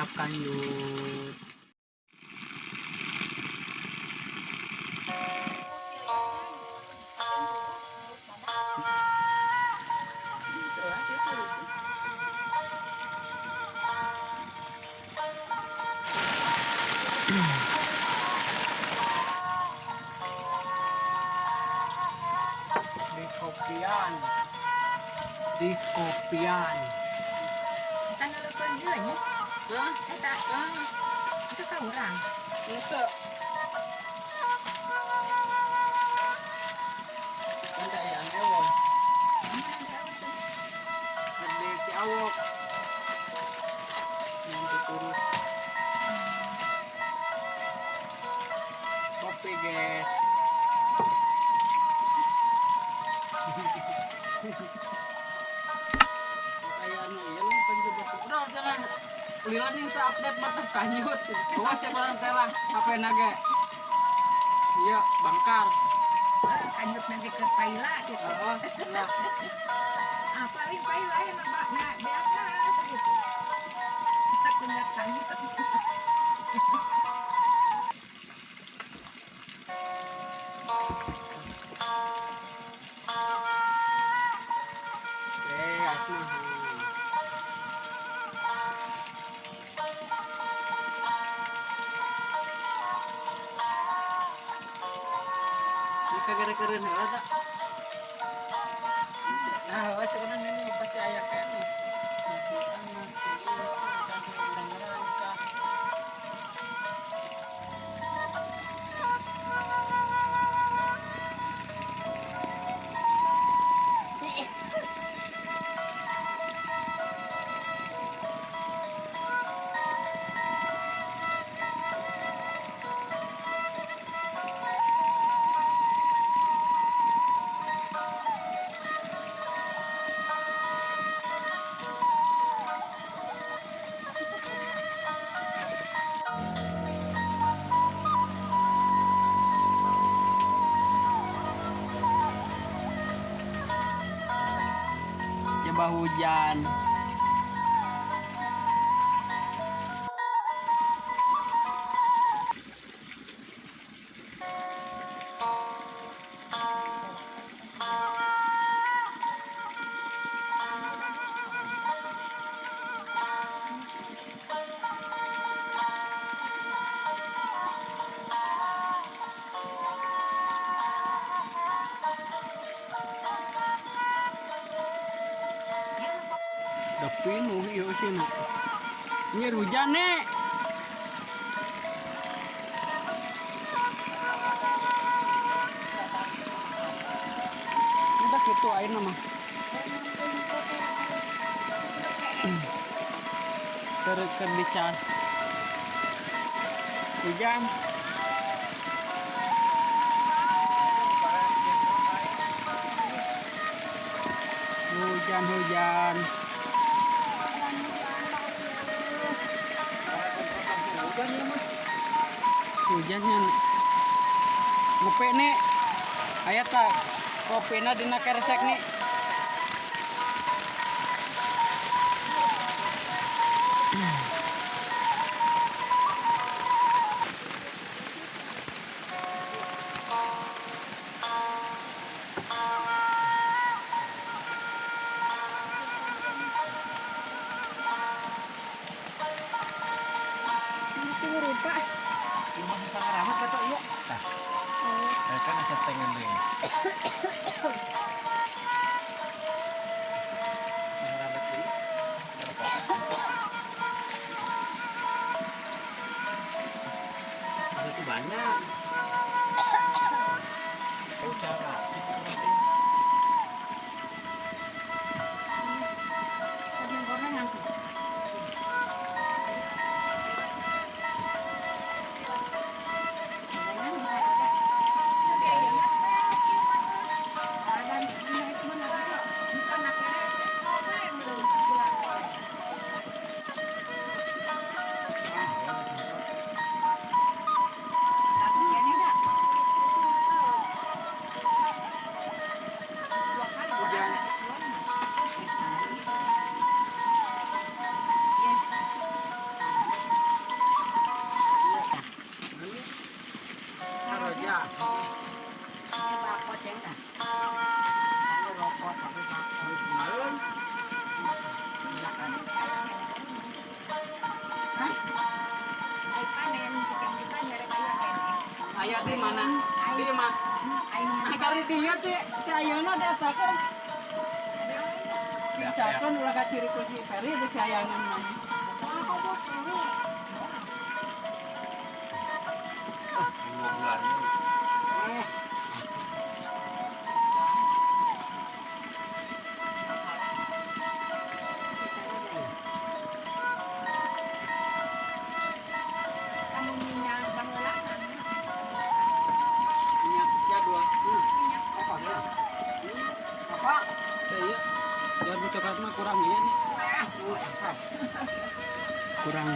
mantap kan yuk. Di kopian Kita nelfon dia nya. hah Itu kau orang. itu ada yang ewon gede si awok nanti turun kopi guys. Kayak anu ya lu pencoba bro jangan lilan yang update mata kanyut awas cek orang telah HP naga iya bangkar Anjut nanti ke Paila gitu. oh nah Apa ini Paila ya nabaknya biasa gitu. Aku nggak kanjut. asma ini kagak-kagak ada nah wajah kan ini pasti ayah kan nih coba hujan udah penuh yuk sini ini hujan nih udah gitu air nama dicas hujan hujan hujannya ngopi nih ayat tak kopinya dina keresek nih kan asa tengen ring. Itu banyak. Cara ya. Ini bakot ya enggak? Ini rokok tapi bakot. Kemarin Hah? Ai panen, kita nyari kayak panen. ayah di mana? Di mana? Nah, kali dia teh si Ayana datakan. Misalkan ulah kaciri ku si Ferry di si Ayana mana. Wah, kok ini? 2 bulan. Kamu minyak bangunan. Minyak jadwal. Minyak Apa ya? Apa? Saya jadwal coklat mah kurang ya nih. Kurang.